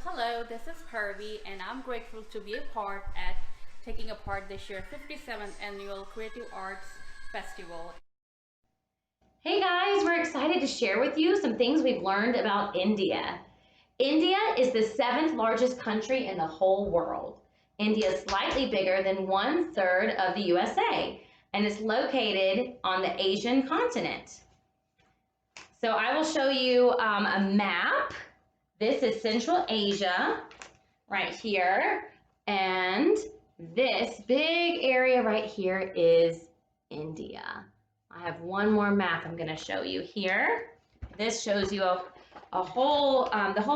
Hello, this is Harvey, and I'm grateful to be taking a part this year 57th Annual Creative Arts Festival. Hey guys, we're excited to share with you some things we've learned about India. India is the seventh largest country in the whole world. India is slightly bigger than 1/3 of the USA and is located on the Asian continent. So I will show you a map. This is Central Asia right here, and this big area right here is India. I have one more map I'm going to show you here. This shows you the whole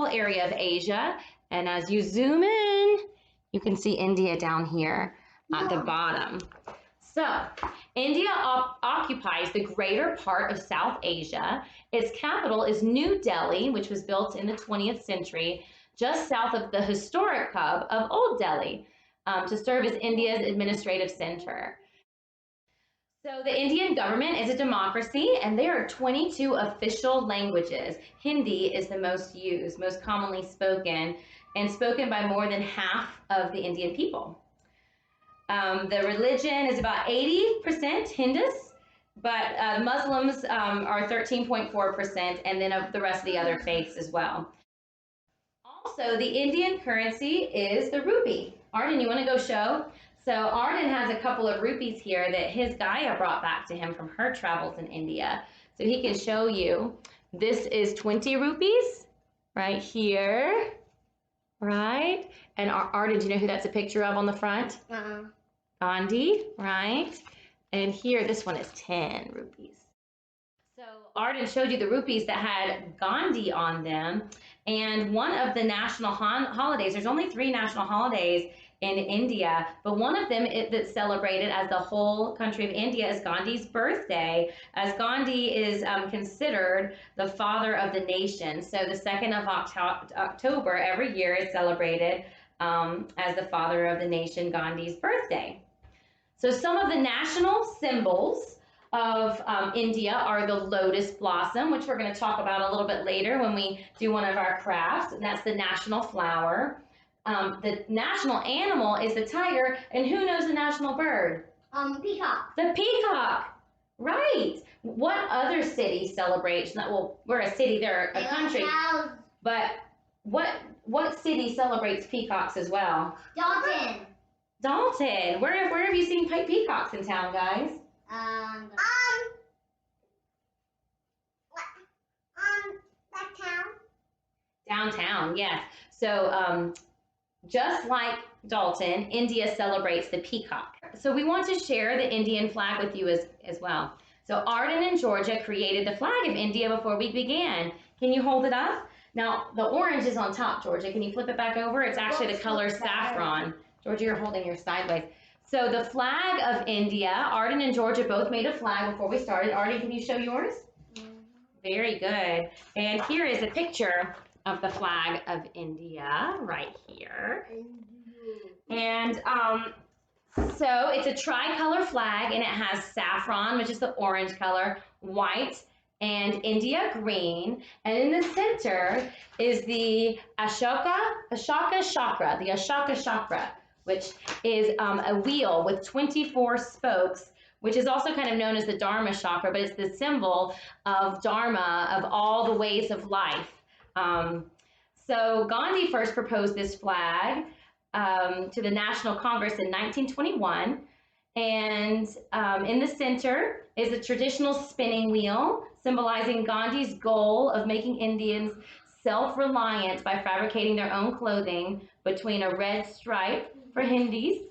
area of Asia, and as you zoom in, you can see India down here at the bottom. So, India occupies the greater part of South Asia. Its capital is New Delhi, which was built in the 20th century, just south of the historic hub of Old Delhi, to serve as India's administrative center. So the Indian government is a democracy, and there are 22 official languages. Hindi is the most used, most commonly spoken, and spoken by more than half of the Indian people. The religion is about 80% Hindus, but Muslims are 13.4%, and then of the rest of the other faiths as well. Also, the Indian currency is the rupee. Arden, you want to go show? So Arden has a couple of rupees here that his Gaia brought back to him from her travels in India. So he can show you. This is 20 rupees right here, right? And Arden, do you know who that's a picture of on the front? Gandhi, right? And here, this one is 10 rupees. So Arden showed you the rupees that had Gandhi on them. And one of the national holidays, there's only 3 national holidays in India, but one of them that's celebrated as the whole country of India is Gandhi's birthday, as Gandhi is considered the father of the nation. So the 2nd of October every year is celebrated as the father of the nation, Gandhi's birthday. So some of the national symbols of India are the lotus blossom, which we're going to talk about a little bit later when we do one of our crafts, and that's the national flower. The national animal is the tiger, and who knows the national bird? Peacock. The peacock, right. What other city celebrates, well, we're a city, they're a country, but what city celebrates peacocks as well? Dalton. Dalton. Where have you seen peacocks in town, guys? Downtown, yes. So just like Dalton, India celebrates the peacock. So we want to share the Indian flag with you as well. So Arden and Georgia created the flag of India before we began. Can you hold it up? Now, the orange is on top, Georgia. Can you flip it back over? It's actually the color saffron. Georgia, you're holding yours sideways. So the flag of India, Arden and Georgia both made a flag before we started. Arden, can you show yours? Very good. And here is a picture of the flag of India right here. And so it's a tricolor flag, and it has saffron, which is the orange color, white, and India green. And in the center is the Ashoka Chakra, which is a wheel with 24 spokes, which is also kind of known as the Dharma chakra, but it's the symbol of Dharma, of all the ways of life. So Gandhi first proposed this flag to the National Congress in 1921. And in the center is a traditional spinning wheel symbolizing Gandhi's goal of making Indians self-reliant by fabricating their own clothing between a red stripe for Hindus,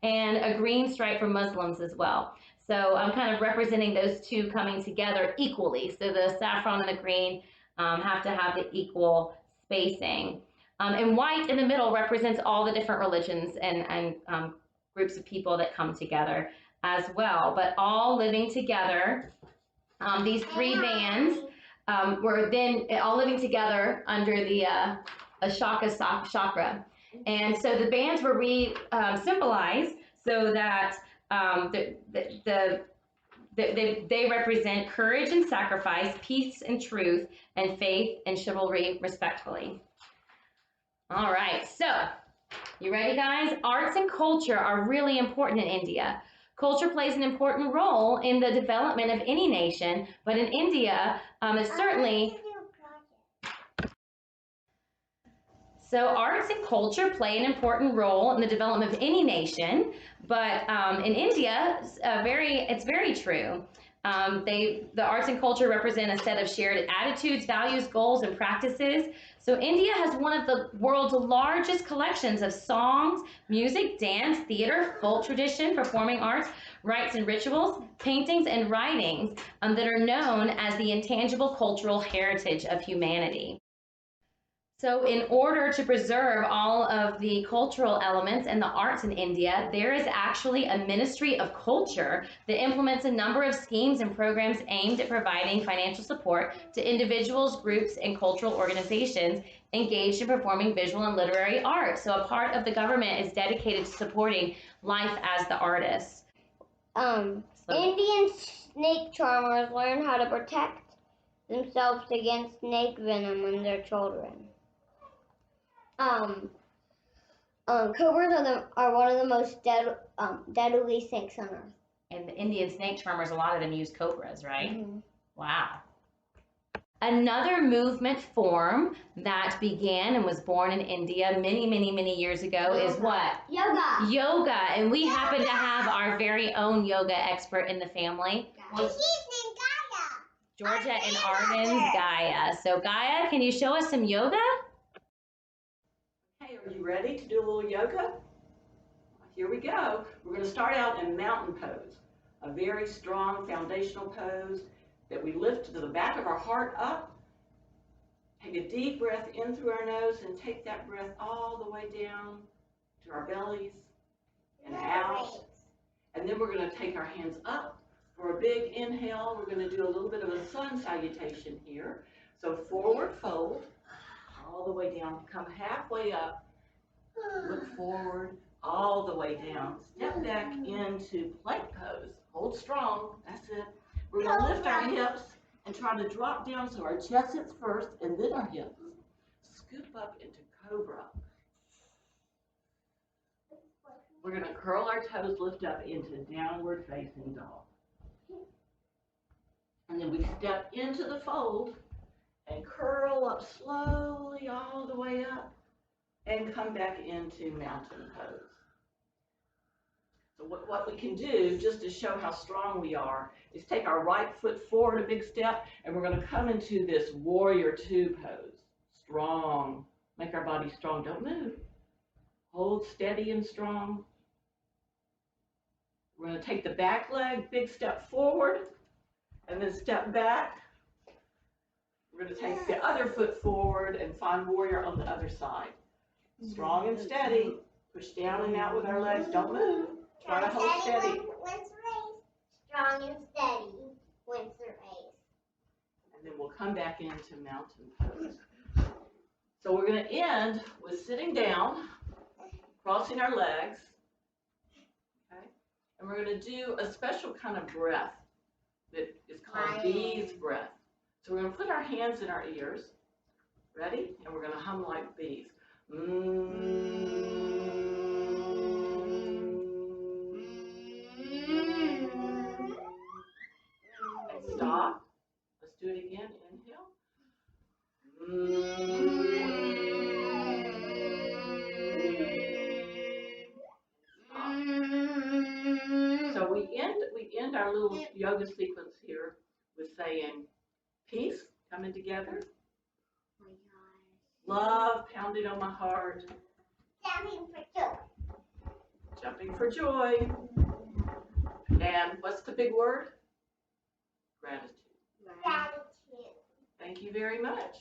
and a green stripe for Muslims as well. So I'm kind of representing those two coming together equally. So the saffron and the green have to have the equal spacing. And white in the middle represents all the different religions and groups of people that come together as well, but all living together. These 3 bands were then all living together under the Ashoka chakra. And so the bands were symbolized so that they represent courage and sacrifice, peace and truth, and faith and chivalry, respectfully. All right, so you ready, guys? Arts and culture are really important in India. Culture plays an important role in the development of any nation, but in India, it's certainly. So arts and culture play an important role in the development of any nation, but in India, it's very true. The arts and culture represent a set of shared attitudes, values, goals, and practices. So India has one of the world's largest collections of songs, music, dance, theater, folk tradition, performing arts, rites and rituals, paintings, and writings that are known as the intangible cultural heritage of humanity. So in order to preserve all of the cultural elements and the arts in India, there is actually a Ministry of Culture that implements a number of schemes and programs aimed at providing financial support to individuals, groups, and cultural organizations engaged in performing visual and literary art. So a part of the government is dedicated to supporting life as the artist. Indian snake charmers learn how to protect themselves against snake venom in their children. Cobras are one of the most deadly snakes on earth. And the Indian snake charmers, a lot of them use cobras, right? Mm-hmm. Wow. Another movement form that began and was born in India many, many, many years ago is what? Yoga. Yoga. And we happen to have our very own yoga expert in the family. And she's named Gaia. Georgia and Arden's Gaia. So Gaia, can you show us some yoga? Hey, are you ready to do a little yoga? Here we go. We're going to start out in mountain pose, a very strong foundational pose that we lift to the back of our heart up. Take a deep breath in through our nose and take that breath all the way down to our bellies and out. And then we're going to take our hands up for a big inhale. We're going to do a little bit of a sun salutation here. So forward fold. All the way down, come halfway up, look forward, all the way down. Step back into plank pose. Hold strong, that's it. We're going to lift our hips and try to drop down so our chest hits first and then our hips. Scoop up into cobra. We're going to curl our toes, lift up into downward facing dog. And then we step into the fold and curl up slowly all the way up and come back into mountain pose. So what we can do, just to show how strong we are, is take our right foot forward a big step, and we're going to come into this warrior two pose. Strong. Make our body strong. Don't move. Hold steady and strong. We're going to take the back leg, big step forward, and then step back. We're going to take the other foot forward and find warrior on the other side. Strong and steady. Push down and out with our legs. Don't move. Try to hold steady. Wins the race. Strong and steady wins the race. And then we'll come back into mountain pose. So we're going to end with sitting down, crossing our legs. Okay? And we're going to do a special kind of breath that is called bees breath. So we're going to put our hands in our ears. Ready? And we're going to hum like bees. And stop. Let's do it again. Inhale. Stop. So we end our little yoga sequence here with saying peace coming together. Love pounding on my heart. Jumping for joy. Jumping for joy. And what's the big word? Gratitude. Gratitude. Thank you very much.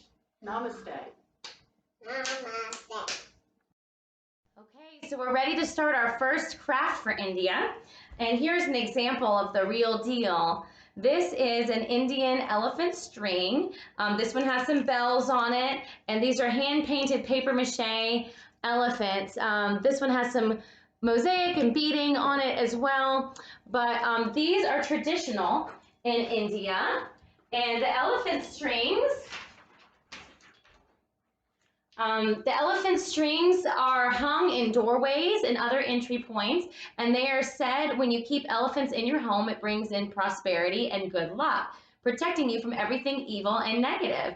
Namaste. Namaste. Okay, so we're ready to start our first craft for India. And here's an example of the real deal. This is an Indian elephant string. This one has some bells on it, and these are hand-painted paper mache elephants. This one has some mosaic and beading on it as well, but these are traditional in India, and the elephant strings The elephant strings are hung in doorways and other entry points, and they are said when you keep elephants in your home, it brings in prosperity and good luck, protecting you from everything evil and negative.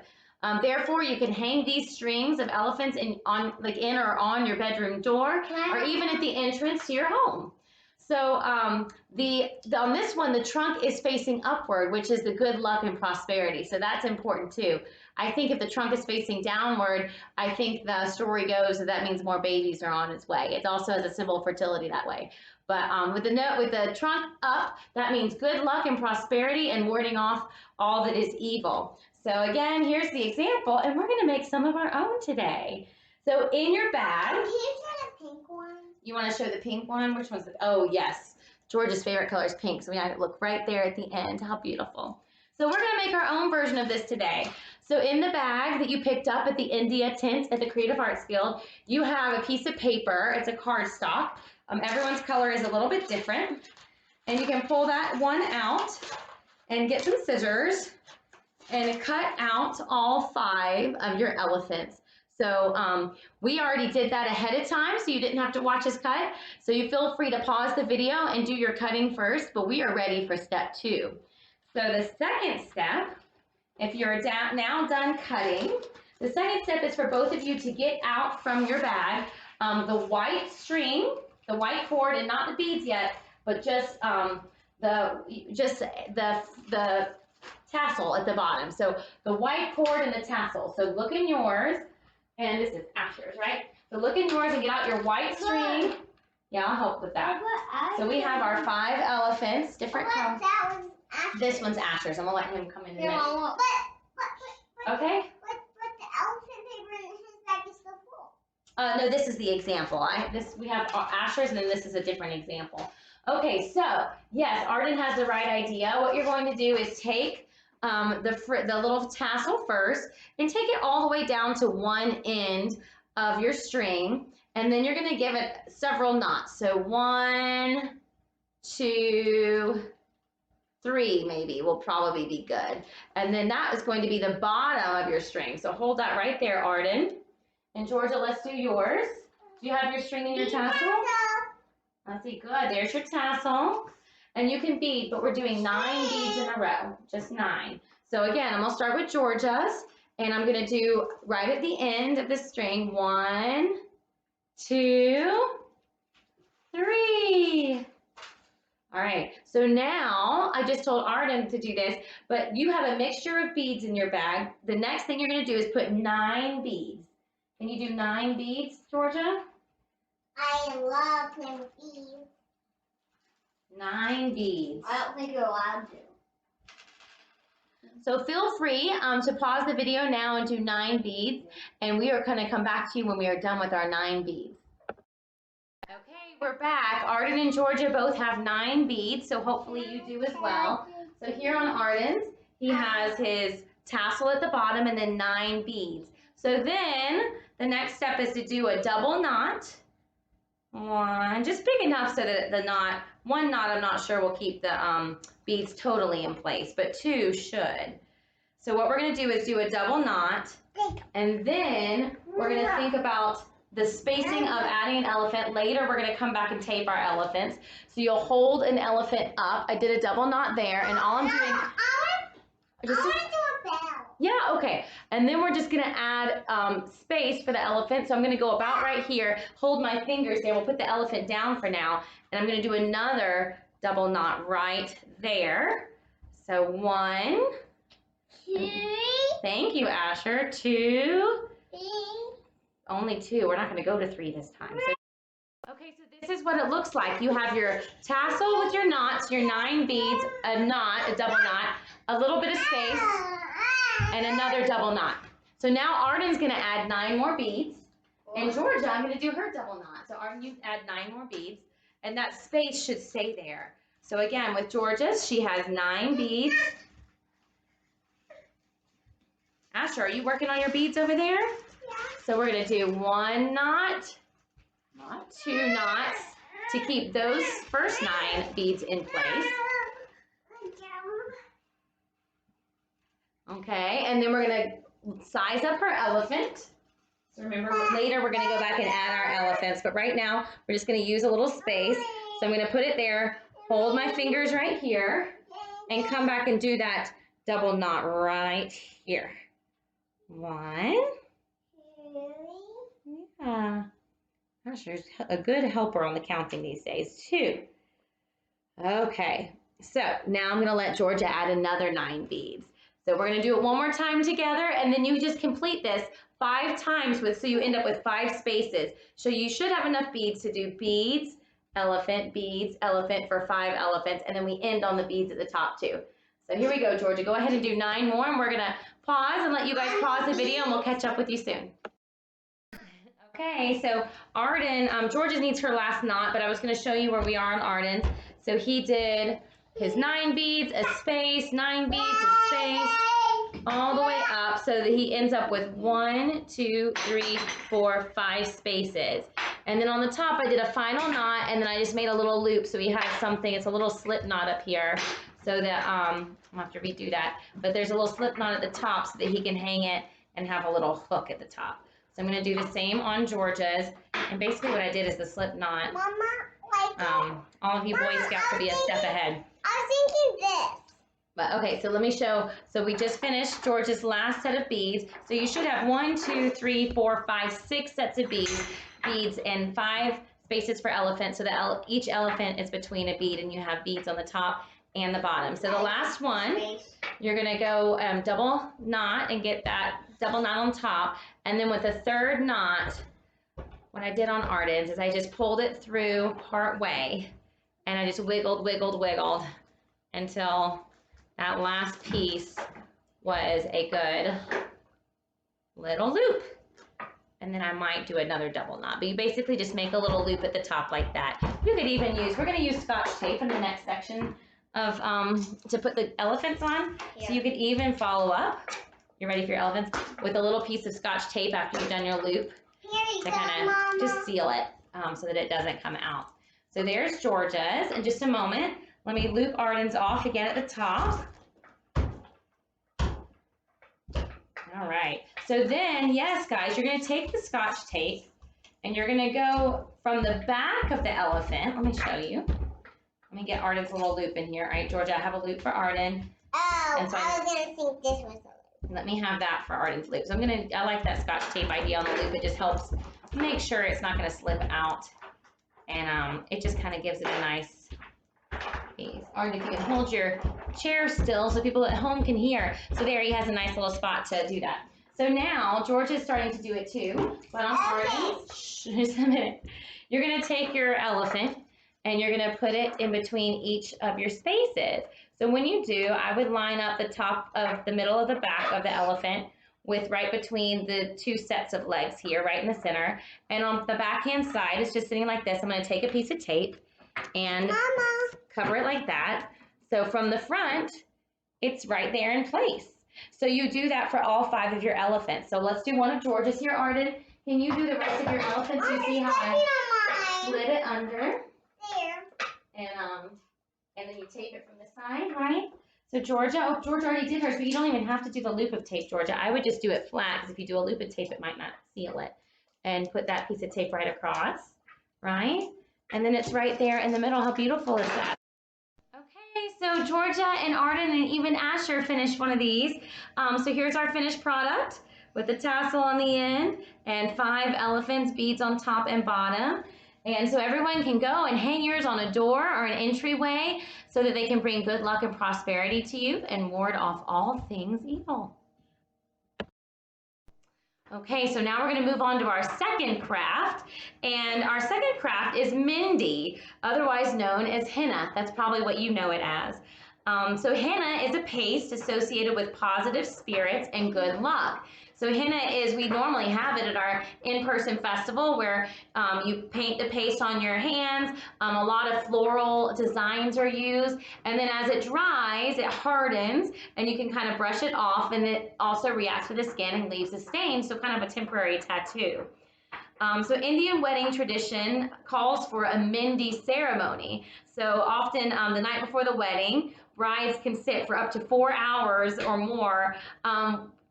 Therefore, you can hang these strings of elephants in or on your bedroom door, or even at the entrance to your home. So on this one, the trunk is facing upward, which is the good luck and prosperity. So that's important too. I think if the trunk is facing downward, I think the story goes that means more babies are on its way. It also has a symbol of fertility that way. But with the trunk up, that means good luck and prosperity and warding off all that is evil. So again, here's the example, and we're going to make some of our own today. So in your bag, Can you show the pink one? you want to show the pink one? Which one's the, oh yes, George's favorite color is pink, so we have to look right there at the end. How beautiful. So we're going to make our own version of this today. So in the bag that you picked up at the India tent at the Creative Arts Guild, you have a piece of paper. It's a cardstock. Everyone's color is a little bit different. And you can pull that one out and get some scissors and cut out all 5 of your elephants. So we already did that ahead of time, so you didn't have to watch us cut. So you feel free to pause the video and do your cutting first, but we are ready for step 2. So the second step, if you're now done cutting, the second step is for both of you to get out from your bag the white string, the white cord, and not the beads yet, but just the tassel at the bottom. So the white cord and the tassel. So look in yours, and this is Asher's, right? So look in yours and get out your white string. Yeah, I'll help with that. So we have our 5 elephants, different colors. This one's Asher's. I'm gonna let him come in a minute. Okay. But the elephant paper in his bag is still full. No, this is the example. We have Asher's, and then this is a different example. Okay, so yes, Arden has the right idea. What you're going to do is take the little tassel first and take it all the way down to one end of your string, and then you're going to give it several knots. So 1, 2, 3 maybe will probably be good. And then that is going to be the bottom of your string. So hold that right there, Arden. And Georgia, let's do yours. Do you have your string and your tassel? Let's see, good. There's your tassel. And you can bead, but we're doing 9 beads in a row, just 9. So again, I'm gonna start with Georgia's, and I'm gonna do right at the end of the string, 1, 2, 3. All right, so now I just told Arden to do this, but you have a mixture of beads in your bag. The next thing you're gonna do is put 9 beads. Can you do 9 beads, Georgia? I love playing with beads. 9 beads. I don't think you're allowed to. So feel free to pause the video now and do 9 beads, and we are going to come back to you when we are done with our 9 beads. Okay, we're back. Arden and Georgia both have 9 beads, so hopefully you do as well. So here on Arden's, he has his tassel at the bottom and then 9 beads. So then the next step is to do a double knot. 1, just big enough so that the knot, 1 knot I'm not sure will keep the beads totally in place, but 2 should. So what we're going to do is do a double knot, and then we're going to think about the spacing of adding an elephant. Later we're going to come back and tape our elephants. So you'll hold an elephant up. I did a double knot there, and all I'm doing... I want to do a bell. Yeah, okay. And then we're just going to add space for the elephant. So I'm going to go about right here, hold my fingers there. We'll put the elephant down for now. And I'm going to do another double knot right there. So 1. 2. Thank you, Asher. 2. 3. Only 2. We're not going to go to 3 this time. So, okay, so this is what it looks like. You have your tassel with your knots, your 9 beads, a knot, a double knot, a little bit of space, and another double knot. So now Arden's going to add 9 more beads, and Georgia, I'm going to do her double knot. So Arden, you add 9 more beads, and that space should stay there. So again, with Georgia's, she has 9 beads. Asher, are you working on your beads over there? Yeah. So we're going to do 1 knot, 2 knots to keep those first 9 beads in place. Okay, and then we're going to size up her elephant. So remember, later we're gonna go back and add our elephants, but right now we're just gonna use a little space. So I'm gonna put it there, hold my fingers right here, and come back and do that double knot right here. 1. Yeah. Gosh, there's a good helper on the counting these days. 2. Okay, so now I'm gonna let Georgia add another 9 beads. So we're gonna do it one more time together, and then you just complete this 5 times so you end up with 5 spaces. So you should have enough beads to do beads, elephant, beads, elephant for 5 elephants, and then we end on the beads at the top too. So here we go, Georgia. Go ahead and do 9 more, and we're gonna pause and let you guys pause the video, and we'll catch up with you soon. Okay, so Arden, Georgia needs her last knot, but I was gonna show you where we are on Arden's. So he did his 9 beads, a space, 9 beads, a space, all the way up so that he ends up with 1, 2, 3, 4, 5 spaces. And then on the top, I did a final knot, and then I just made a little loop so he has something. It's a little slip knot up here so that, I'll have to redo that, but there's a little slip knot at the top so that he can hang it and have a little hook at the top. So I'm gonna do the same on Georgia's, and basically what I did is the slip knot. Mama, like all of you Boy Scouts will be a step ahead. I was thinking this. But okay, so let me show. So we just finished George's last set of beads. So you should have 1, 2, 3, 4, 5, 6 sets of beads and 5 spaces for elephants. So that each elephant is between a bead, and you have beads on the top and the bottom. So the last one, you're gonna go double knot and get that double knot on top. And then with a third knot, what I did on Arden's is I just pulled it through part way, and I just wiggled until that last piece was a good little loop. And then I might do another double knot, but you basically just make a little loop at the top like that. You could even use, we're gonna use Scotch tape in the next section of, to put the elephants on. Yeah. So you could even follow up, you're ready for your elephants, with a little piece of Scotch tape after you've done your loop to kind of just seal it so that it doesn't come out. So there's Georgia's. In just a moment, let me loop Arden's off again at the top. All right, so then, yes, guys, you're gonna take the Scotch tape and you're gonna go from the back of the elephant. Let me show you. Let me get Arden's little loop in here. All right, Georgia, I have a loop for Arden. Oh, so I was gonna think this was a loop. Let me have that for Arden's loop. So I like that Scotch tape idea on the loop. It just helps make sure it's not gonna slip out. And it just kind of gives it a nice piece. Arden, if you can hold your chair still so people at home can hear. So there, he has a nice little spot to do that. So now Georgia's starting to do it too. But on Arden, just a minute. You're gonna take your elephant and you're gonna put it in between each of your spaces. So when you do, I would line up the top of the middle of the back of the elephant with right between the 2 sets of legs here, right in the center. And on the backhand side, it's just sitting like this. I'm gonna take a piece of tape and cover it like that. So from the front, it's right there in place. So you do that for all 5 of your elephants. So let's do one of George's here, Arden. Can you do the rest of your elephants? You see how I slid it under? There. And then you tape it from the side, right? So Georgia already did hers, but you don't even have to do the loop of tape, Georgia. I would just do it flat, because if you do a loop of tape, it might not seal it. And put that piece of tape right across, right? And then it's right there in the middle. How beautiful is that? Okay, so Georgia and Arden and even Asher finished one of these. So here's our finished product with the tassel on the end and 5 elephants, beads on top and bottom. And so everyone can go and hang yours on a door or an entryway so that they can bring good luck and prosperity to you and ward off all things evil. Okay, so now we're going to move on to our second craft. And our second craft is Mindy, otherwise known as henna. That's probably what you know it as. So henna is a paste associated with positive spirits and good luck. So henna is, we normally have it at our in-person festival where you paint the paste on your hands. A lot of floral designs are used. And then as it dries, it hardens and you can kind of brush it off, and it also reacts with the skin and leaves a stain, so kind of a temporary tattoo. So Indian wedding tradition calls for a Mindy ceremony. So often the night before the wedding, brides can sit for up to 4 hours or more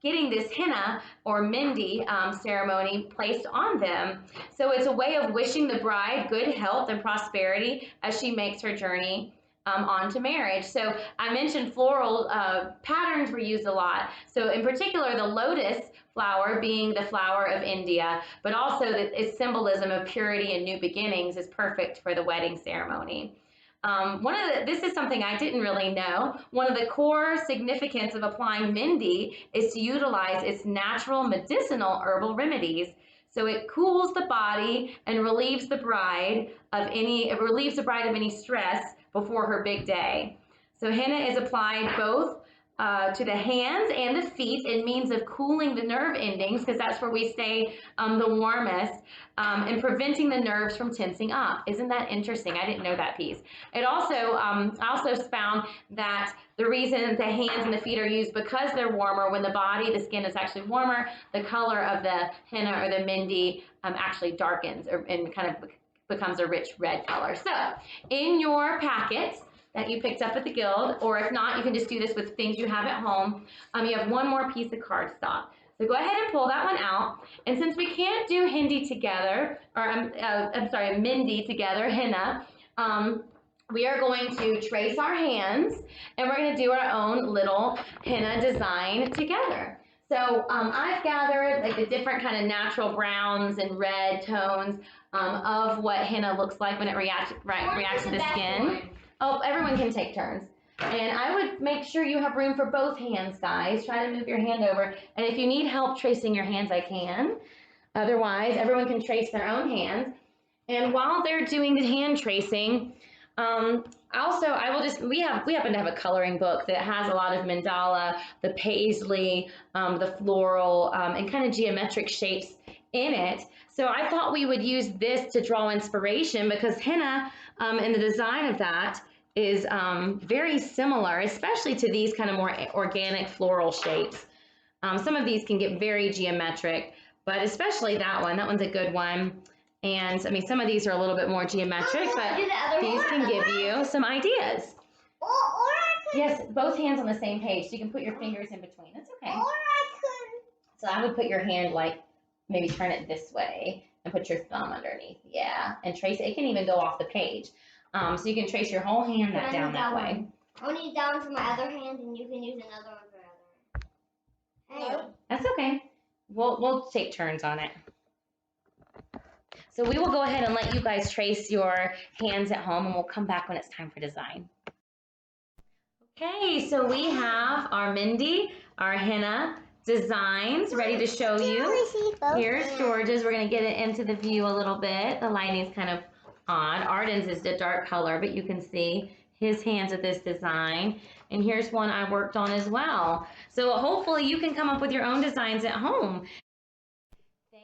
getting this henna or mehndi ceremony placed on them. So it's a way of wishing the bride good health and prosperity as she makes her journey on to marriage. So I mentioned floral patterns were used a lot. So in particular, the lotus flower being the flower of India, but also its symbolism of purity and new beginnings is perfect for the wedding ceremony. This is something I didn't really know. One of the core significance of applying mehndi is to utilize its natural medicinal herbal remedies. So it cools the body and relieves the bride of any stress before her big day. So henna is applied both to the hands and the feet in means of cooling the nerve endings, because that's where we stay the warmest, and preventing the nerves from tensing up. Isn't that interesting? I didn't know that piece. It also, I also found that the reason the hands and the feet are used because they're warmer. When the body, the skin is actually warmer, the color of the henna or the mehndi actually darkens and kind of becomes a rich red color. So in your packets that you picked up at the Guild, or if not, you can just do this with things you have at home. You have one more piece of cardstock. So go ahead and pull that one out. And since we can't do mehndi together, henna, we are going to trace our hands and we're going to do our own little henna design together. So I've gathered like the different kind of natural browns and red tones of what henna looks like when it reacts to the skin. Oh, everyone can take turns. And I would make sure you have room for both hands, guys. Try to move your hand over. And if you need help tracing your hands, I can. Otherwise, everyone can trace their own hands. And while they're doing the hand tracing, we happen to have a coloring book that has a lot of mandala, the paisley, the floral, and kind of geometric shapes in it. So I thought we would use this to draw inspiration, because henna and the design of that is very similar, especially to these kind of more organic floral shapes. Some of these can get very geometric, but especially that one. That one's a good one. And I mean, some of these are a little bit more geometric, but these can give you some ideas. Yes, both hands on the same page, so you can put your fingers in between. That's okay. So I would put your hand like, maybe turn it this way and put your thumb underneath. Yeah, and trace it. It can even go off the page. So you can trace your whole hand down that way. I want to use that one for my other hand, and you can use another one for your other hand. Hey. That's okay. We'll take turns on it. So we will go ahead and let you guys trace your hands at home, and we'll come back when it's time for design. Okay, so we have our mehndi, our henna designs ready to show you. Here's George's. We're going to get it into the view a little bit. The lighting's kind of odd. Arden's is a dark color, but you can see his hands with this design. And here's one I worked on as well. So hopefully you can come up with your own designs at home.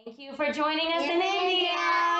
Thank you for joining us in India.